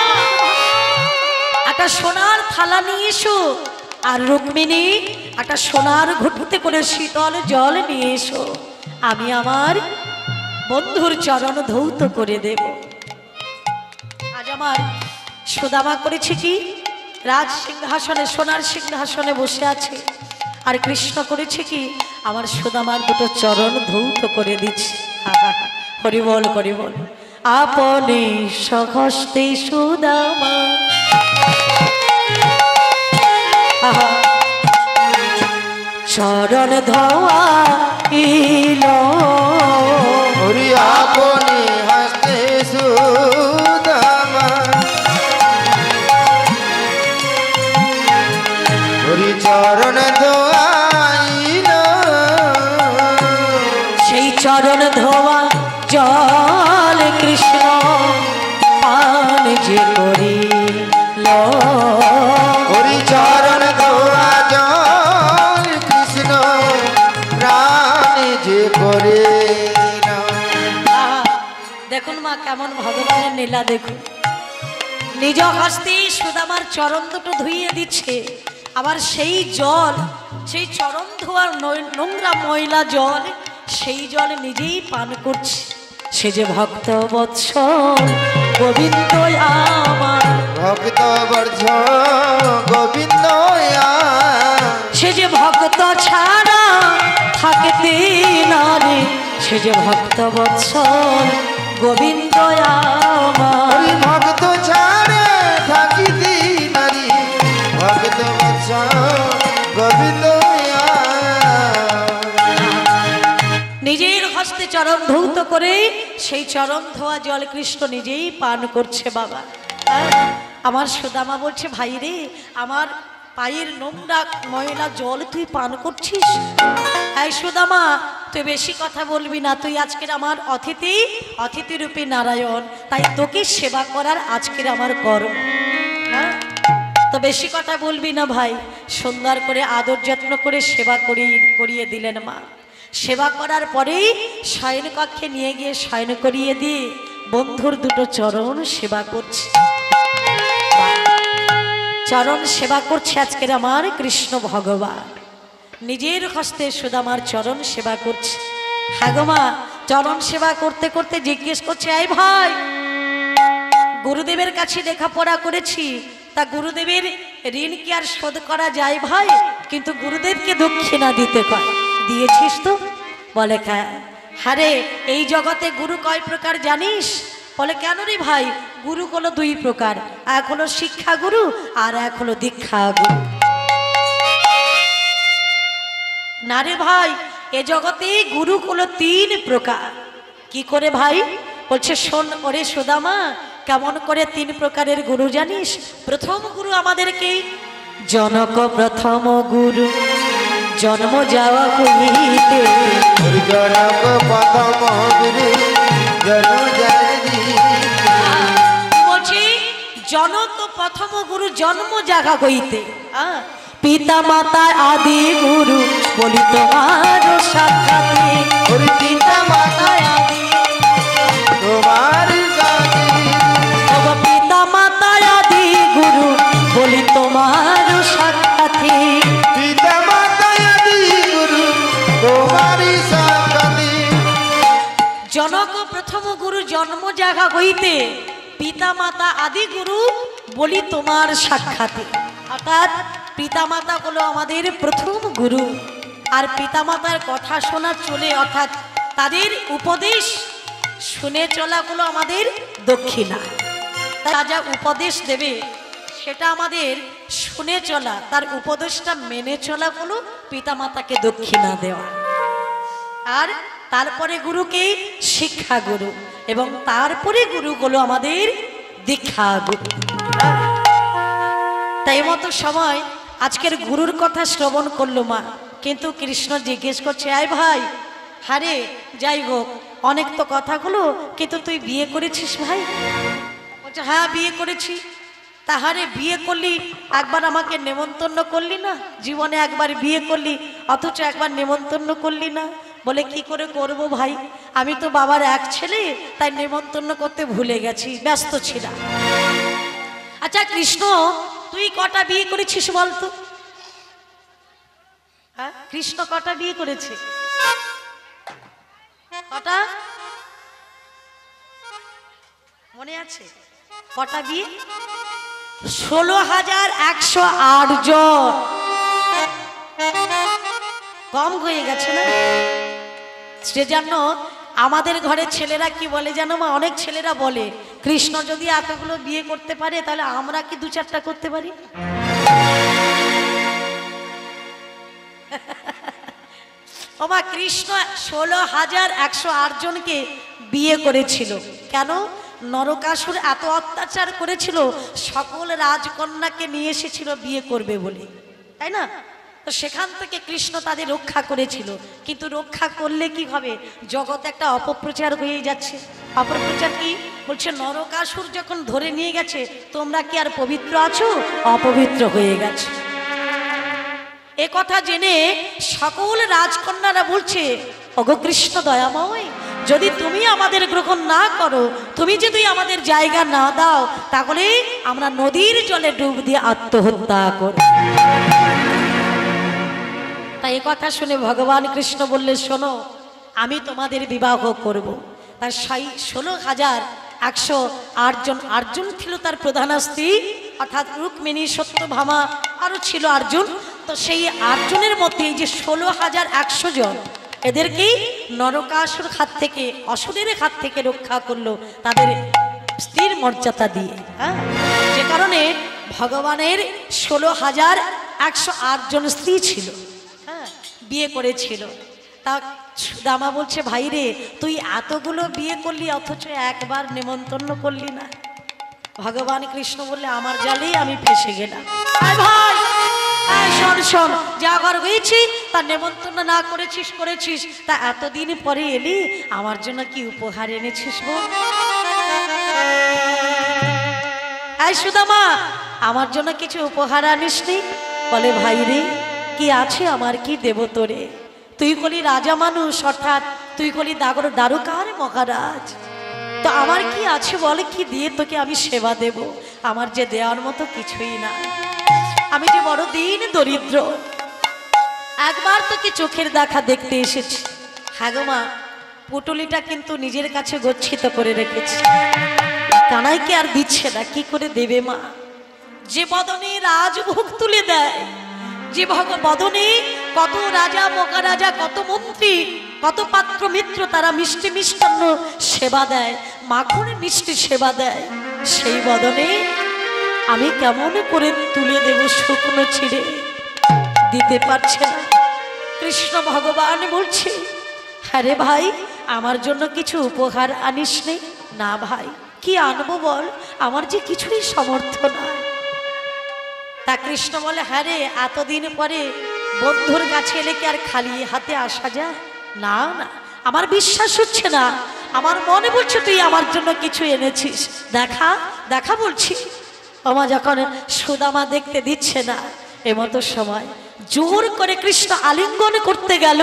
একটা সোনার থালা নিয়ে এসো, আর রুক্মিণী একটা সোনার ঘুঁটুতে করে শীতল জল নিয়ে এসো, আমি আমার বন্ধুর চরণ ধৌত করে দেব। আজ আমার সুদামা করেছে কি, রাজ সিংহাসনে, সোনার সিংহাসনে বসে আছে, আর কৃষ্ণ করেছে কি, আমার সুদামার দুটো চরণ ধৌত করে দিচ্ছে। হরিবল হরিবল। আপনে সহস্তে সুদামা চরণ ধোয়া ইল, হরি আপনি হস্তে সুদামা, হরি চরণ ধোয়াইল, সেই চরণ ধোয়া জল কৃষ্ণ পান যে করিল, হরি চরণ ধোয়া জল কৃষ্ণ প্রাণ যে করে। দেখুন মা, কেমন ভগবানের লীলা দেখুন, নিজ হস্তে সুদামার চরণ দুটো ধুইয়ে দিচ্ছে, আবার সেই জল, সেই চরণ ধোয়ার নোংরা ময়লা জল, সেই জল নিজেই পান করছে। সে যে ভক্ত বৎসল গোবিন্দ আমার, ভক্ত বর্ষ গোবিন্দ, সে যে ভক্ত ছাড়া থাকতে নারে, সে যে ভক্ত বৎসল গোবিন্দ আমার, ভক্ত ছাড়ে থাকিতে নারী, ভক্ত বৎস গোবিন্দ। নিজের হস্তে চরণ ধৌত করে সেই চরণ ধোয়া জল কৃষ্ণ নিজেই পান করছে। বাবা, আমার সুদামা বলছে, ভাই রে, আমার পায়ের নোংরা ময়লা জল তুই পান করছিস? এই সুদামা, তুই বেশি কথা বলবি না, তুই আজকের আমার অতিথি, অতিথিরূপী নারায়ণ, তাই তোকে সেবা করার আজকের আমার কর্ম। হ্যাঁ, তো বেশি কথা বলবি না ভাই। সুন্দর করে আদর যত্ন করে সেবা করিয়ে দিলেন মা। সেবা করার পরেই শয়ন কক্ষে নিয়ে গিয়ে শয়ন করিয়ে দিয়ে বন্ধুর দুটো চরণ সেবা করছে, চরণ সেবা করছে আজকের আমার কৃষ্ণ ভগবান। নিজের হস্তে সুদামার চরণ সেবা করছে। হ্যাঁ গো মা, চরণ সেবা করতে করতে জিজ্ঞেস করছে, এই ভাই, গুরুদেবের কাছে লেখাপড়া করেছি, তা গুরুদেবের ঋণ কি আর শোধ করা যায় ভাই? কিন্তু গুরুদেবকে দক্ষিণা দিতে কয়, দিয়েছিস তো? বলে হ্যাঁ রে, এই জগতে গুরু কয় প্রকার জানিস? বলে কেন রে ভাই? গুরু হলো দুই প্রকার, এক হলো শিক্ষা গুরু আর এক হলো দীক্ষা গুরু। না রে ভাই, এ জগতে গুরু হলো তিন প্রকার। কি করে ভাই? বলছে শোন ওরে সুদামা, কেমন করে তিন প্রকারের গুরু জানিস? প্রথম গুরু আমাদেরকে জনক প্রথম গুরু, জন্ম যাওয়া কইতে। জনক প্রথম গুরু, জন্ম বলছি জনক প্রথম গুরু, জন্ম জাগা কইতে। পিতা মাতা আদি গুরু, বলি তোমার সাক্ষাতে। পিতা মাতা আদি তোমার কাছে, পিতা মাতা আদি গুরু, বলি তোমার সাক্ষাতে। পিতা মাতা আদি গুরু তোমার সাক্ষাতে। জনক প্রথম গুরু, জন্ম জাগা হইতে। পিতা মাতা আদি গুরু, বলি তোমার সাক্ষাতে। অর্থাৎ পিতা মাতা হলো আমাদের প্রথম গুরু, আর পিতা মাতার কথা শোনা চলে, অর্থাৎ তাদের উপদেশ শুনে চলা হলো আমাদের দক্ষিণা। তারা যা উপদেশ দেবে সেটা আমাদের শুনে চলা, তার উপদেশটা মেনে চলা হলো পিতা মাতাকে দক্ষিণা দেওয়া। আর তারপরে গুরুকে শিক্ষা গুরু, এবং তারপরে গুরুগুলো আমাদের দীক্ষা গুরু। তাই মতো সময় আজকের গুরুর কথা শ্রবণ করলো মা, কিন্তু কৃষ্ণ জিজ্ঞেস করছে, আয় ভাই, হারে যাই হোক অনেক তো কথাগুলো, কিন্তু তুই বিয়ে করেছিস ভাই? বলছে হ্যাঁ বিয়ে করেছি। তাহারে বিয়ে করলি, একবার আমাকে নেমন্তন্ন করলি না? জীবনে একবার বিয়ে করলি, অথচ একবার নেমন্তন্ন করলি না। বলে কি করে করব ভাই, আমি তো বাবার এক ছেলে, তাই নেমন্তন্ন করতে ভুলে গেছি, ব্যস্ত ছিলাম। আচ্ছা কৃষ্ণ, তুই কটা বিয়ে করেছিস বলতো? হ্যাঁ, কৃষ্ণ কটা বিয়ে করেছে? কটা মনে আছে? কটা বিয়ে? 16,108 জন। কম হয়ে গেছে না? সেজন্য আমাদের ঘরে ছেলেরা কি বলে জানো মা? অনেক ছেলেরা বলে, কৃষ্ণ যদি এতগুলো বিয়ে করতে পারে, তাহলে আমরা কি 2-4টা করতে পারি? ওমা, কৃষ্ণ 16,108 জনকে বিয়ে করেছিল। কেন? নরকাসুর এত অত্যাচার করেছিল, সকল রাজকন্যাকে নিয়ে এসেছিল বিয়ে করবে বলে, তাই না? তো সেখান থেকে কৃষ্ণ তাদের রক্ষা করেছিল। কিন্তু রক্ষা করলে কি হবে? জগতে একটা অপপ্রচার হয়ে যাচ্ছে। অপপ্রচার কি? বলছে নরকাসুর যখন ধরে নিয়ে গেছে, তোমরা কি আর পবিত্র আছো? অপবিত্র হয়ে গেছে। এ কথা জেনে সকল রাজকন্যারা বলছে, ওগো কৃষ্ণ দয়াময়, যদি তুমি আমাদের গ্রহণ না করো, তুমি যদি আমাদের জায়গা না দাও, তাহলে আমরা নদীর জলে ডুব দিয়ে আত্মহত্যা করব। তাই এই কথা শুনে ভগবান কৃষ্ণ বললে, শোনো, আমি তোমাদের বিবাহ করব। তার 16,108 জন, 8 জন ছিল তার প্রধান স্ত্রী, অর্থাৎ রুক্মিণী, সত্যভামা, আরও ছিল 8 জন। তো সেই 8 জনের মধ্যে যে 16,100 জন, এদেরকেই নরকাসুর হাত থেকে, অসুরের হাত থেকে রক্ষা করলো তাদের স্ত্রীর মর্যাদা দিয়ে। হ্যাঁ, যে কারণে ভগবানের 16,108 জন স্ত্রী ছিল, হ্যাঁ, বিয়ে করেছিল। তা সুদামা বলছে, ভাই রে, তুই এতগুলো বিয়ে করলি, অথচ একবার নেমন্তন্ন করলি না। ভগবান কৃষ্ণ বললে, আমার জালেই আমি ফেসে গেলাম। ভাই শোন শোন, যা ঘর হয়েছি তার নেমন্তন্ন না করেছিস, তা এতদিন পরে এলি, আমার জন্য কি উপহার এনেছিস বল? এই সুদামা, আমার জন্য কিছু উপহার আনিসনি? বলে, ভাই রে, কি আছে আমার, কি দেব তোরে? তুই কলি রাজা মানুষ, অর্থাৎ তুই কলি দারুকার মহারাজ, তো আমার কি আছে বলে, কি দিয়ে তোকে আমি সেবা দেব? আমার যে দেওয়ার মতো কিছুই না, আমি যে বড় দিন দরিদ্র। একবার তোকে চোখের দেখা দেখতে এসেছি। হ্যাঁ গো মা, পুটুলিটা কিন্তু নিজের কাছে গচ্ছিত করে রেখেছে, কানাইকে আর দিচ্ছে না। কি করে দেবে মা? যে বদনে রাজভোগ তুলে দেয়, যে বদনে কত রাজা মহারাজা, কত মন্ত্রী, কত পাত্র মিত্র তারা মিষ্টি মিষ্টান্ন সেবা দেয়, মাখন মিষ্টি সেবা দেয়, সেই বদনে আমি কেমন করে তুলে দেব শুকনো ছিঁড়ে? দিতে পারছে না। কৃষ্ণ ভগবান বলছে, হ্যাঁ রে ভাই, আমার জন্য কিছু উপহার আনিস নে? না ভাই, কি আনবো বল, আমার যে কিছুই সামর্থ্য না। তা কৃষ্ণ বলে, হ্যাঁ রে, এতদিন পরে বন্ধুর কাছে এলে কি আর খালি হাতে আসা যায়? না না, আমার বিশ্বাস হচ্ছে না, আমার মনে বলছে তুই আমার জন্য কিছু এনেছিস, দেখা দেখা বলছি। আমার যখন সুদামা দেখতে দিচ্ছে না, এমতো সময় জোর করে কৃষ্ণ আলিঙ্গন করতে গেল।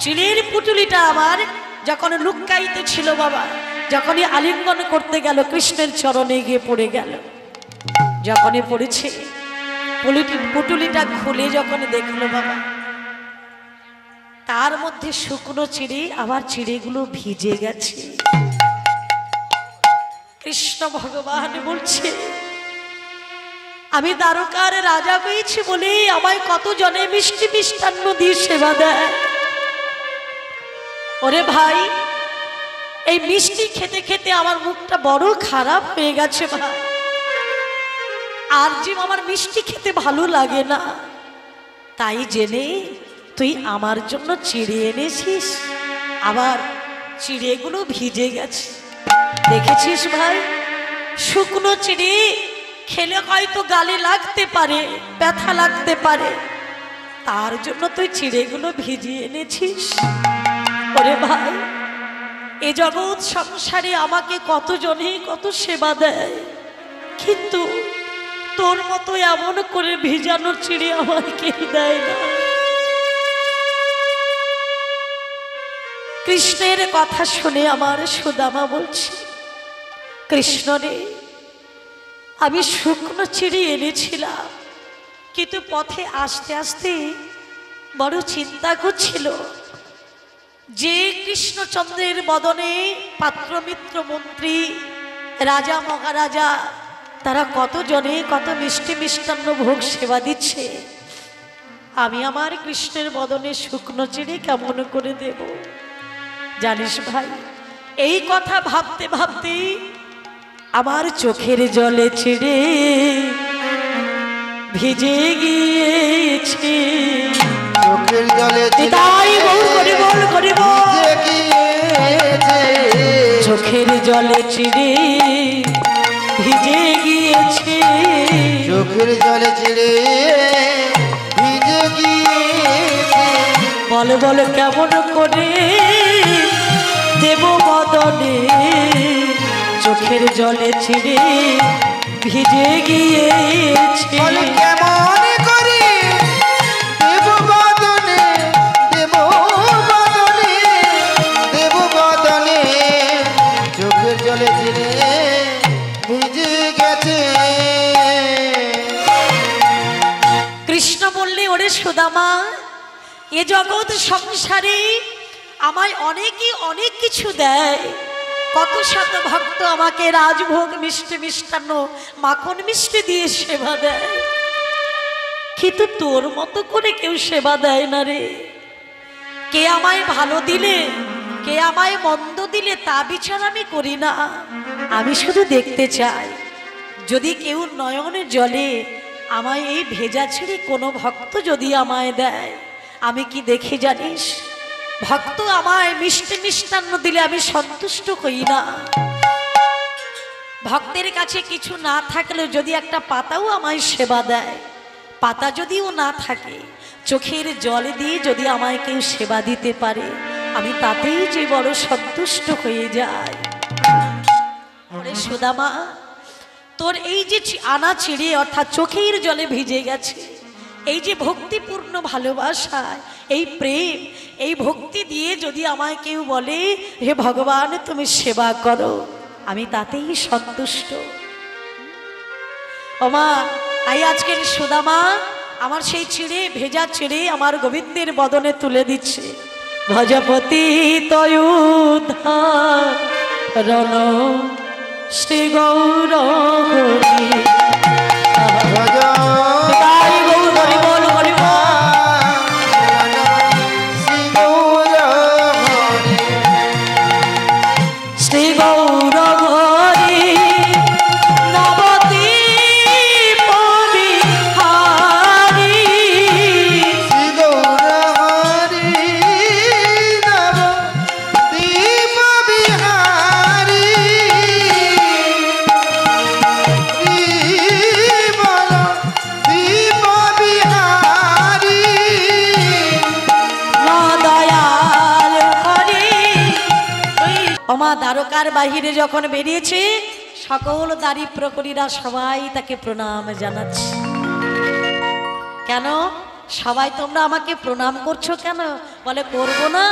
চিলের পুটুলিটা আমার যখন লুক্কায়িত ছিল বাবা, যখনই আলিঙ্গন করতে গেল কৃষ্ণের চরণে গিয়ে পড়ে গেল। যখনই পড়েছে পুটুলিটা খুলে যখন দেখলো বাবা, তার মধ্যে শুকনো চিড়ে, আবার চিড়েগুলো ভিজে গেছে। কৃষ্ণ ভগবান বলছে, আমি দ্বারকার রাজা হয়েছি বলে আমায় কত জনে মিষ্টি মিষ্টান্ন দিয়ে সেবা দেয়। ওরে ভাই, এই মিষ্টি খেতে খেতে আমার মুখটা বড় খারাপ হয়ে গেছে ভাই, আর যে আমার মিষ্টি খেতে ভালো লাগে না, তাই জেনে তুই আমার জন্য চিড়ে এনেছিস, আবার চিড়েগুলো ভিজে গেছে। দেখেছিস ভাই, শুকনো চিড়ে খেলে হয়তো গালে লাগতে পারে, ব্যথা লাগতে পারে, তার জন্য তুই চিড়েগুলো ভিজিয়ে এনেছিস। ওরে ভাই, এ জগৎ সংসারে আমাকে কতজনে কত সেবা দেয়, কিন্তু তোর মতো এমন করে ভিজানো চিড়ে আমার কেউ দেয় না। কৃষ্ণের কথা শুনে আমার সুদামা বলছে, কৃষ্ণ রে, আমি শুকনো চিড়ে এনেছিলাম, কিন্তু পথে আসতে আসতে বড় চিন্তা করছিল যে কৃষ্ণচন্দ্রের বদনে পাত্রমিত্র মন্ত্রী রাজা মহারাজা তারা কতজনে কত মিষ্টি মিষ্টান্ন ভোগ সেবা দিচ্ছে, আমি আমার কৃষ্ণের বদনে শুকনো চিড়ে কেমন করে দেব? জানিস ভাই, এই কথা ভাবতে ভাবতে আমার চোখের জলে ছিড়ে ভিজে গিয়েছে। চোখের জলে তাই বল করে বল করে বল, চোখের জলে ছিড়ে ভিজে গিয়েছে। চোখের জলে ছিড়ে ভিজে গিয়েছে। বল বল কেমন করে দেব বদনে, চোখের জলে ছিড়ে ভিজে গিয়েছে। বল কেমন করে দেব বদনে, দেব বদনে, দেব বদনে, চোখের জলে ছিড়ে ভিজে গেছে। কৃষ্ণ বললে, ওরে সুদামা, এ জগৎ সংসারে আমায় অনেকেই অনেক কিছু দেয়, কত শত ভক্ত আমাকে রাজভোগ মিষ্টি মিষ্টান্ন মাখন মিষ্টি দিয়ে সেবা দেয়, কিন্তু তোর মতো করে কেউ সেবা দেয় না রে। কে আমায় ভালো দিলে, কে আমায় মন্দ দিলে তা বিচার আমি করি না, আমি শুধু দেখতে চাই যদি কেউ নয়নে জলে আমায় এই ভেজা ছিঁড়ে কোনো ভক্ত যদি আমায় দেয়, আমি কি দেখি জানিস, ভক্ত আমায় মিষ্টি মিষ্টান্ন দিলে আমি সন্তুষ্ট হই না। ভক্তের কাছে কিছু না থাকলেও যদি একটা পাতাও আমায় সেবা দেয়, পাতা যদিও না থাকে, চোখের জল দিয়ে যদি আমায় কেউ সেবা দিতে পারে, আমি তাতেই যে বড় সন্তুষ্ট হয়ে যাই। ওরে সুদামা, তোর এই যে আনা চিড়ে অর্থাৎ চোখের জলে ভিজে গেছে, এই যে ভক্তিপূর্ণ ভালোবাসা, এই প্রেম, এই ভক্তি দিয়ে যদি আমায় কেউ বলে হে ভগবান তুমি সেবা করো, আমি তাতেই সন্তুষ্ট। ওমা, তাই আজকের সুদামা আমার সেই ছিঁড়ে ভেজা ছিঁড়ে আমার গোবিন্দের বদনে তুলে দিচ্ছে। ভজপতি তয়ুধারণ শ্রী গৌর হরি। তাই গৌর হরি বল হরি বল। শ্রী গৌর হরি নবদ্বীপ বিহারী। শ্রী গৌর হরি নবদ্বীপ বিহারী। দীপ বিহারী দয়াল হরি। ওমা দ্বারকার বাহিরে যখন বেরিয়েছে সকল দাড়ি প্রকরীরা সবাই তাকে প্রণাম জানাচ্ছে। কেন সবাই তোমরা আমাকে প্রণাম করছো কেন? বলে করব না।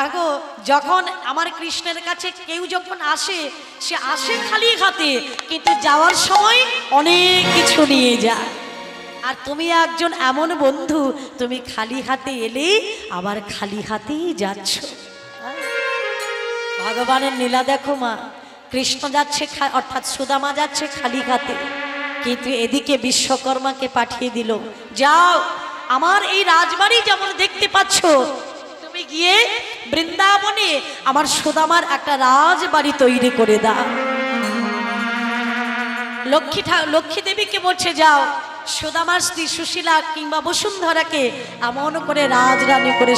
আগো যখন আমার কৃষ্ণের কাছে কেউ যখন আসে, সে আসে খালি হাতে, কিন্তু যাওয়ার সময় অনেক কিছু নিয়ে যায়। আর তুমি একজন এমন বন্ধু, তুমি খালি হাতে এলে আবার খালি হাতেই যাচ্ছ। ভগবানের লীলা দেখো মা, কৃষ্ণ যাচ্ছে অর্থাৎ সুদামা যাচ্ছে খালি হাতে, কিন্তু এদিকে বিশ্বকর্মাকে পাঠিয়ে দিল, যাও আমার এই রাজবাড়ি যেমন দেখতে পাচ্ছ, তুমি গিয়ে বৃন্দাবনে আমার সুদামার একটা রাজবাড়ি তৈরি করে দাও। লক্ষ্মী দেবীকে বলছে, যাও সুদামার স্ত্রী সুশীলা কিংবা বসুন্ধরাকে এমন করে রাজরানী করে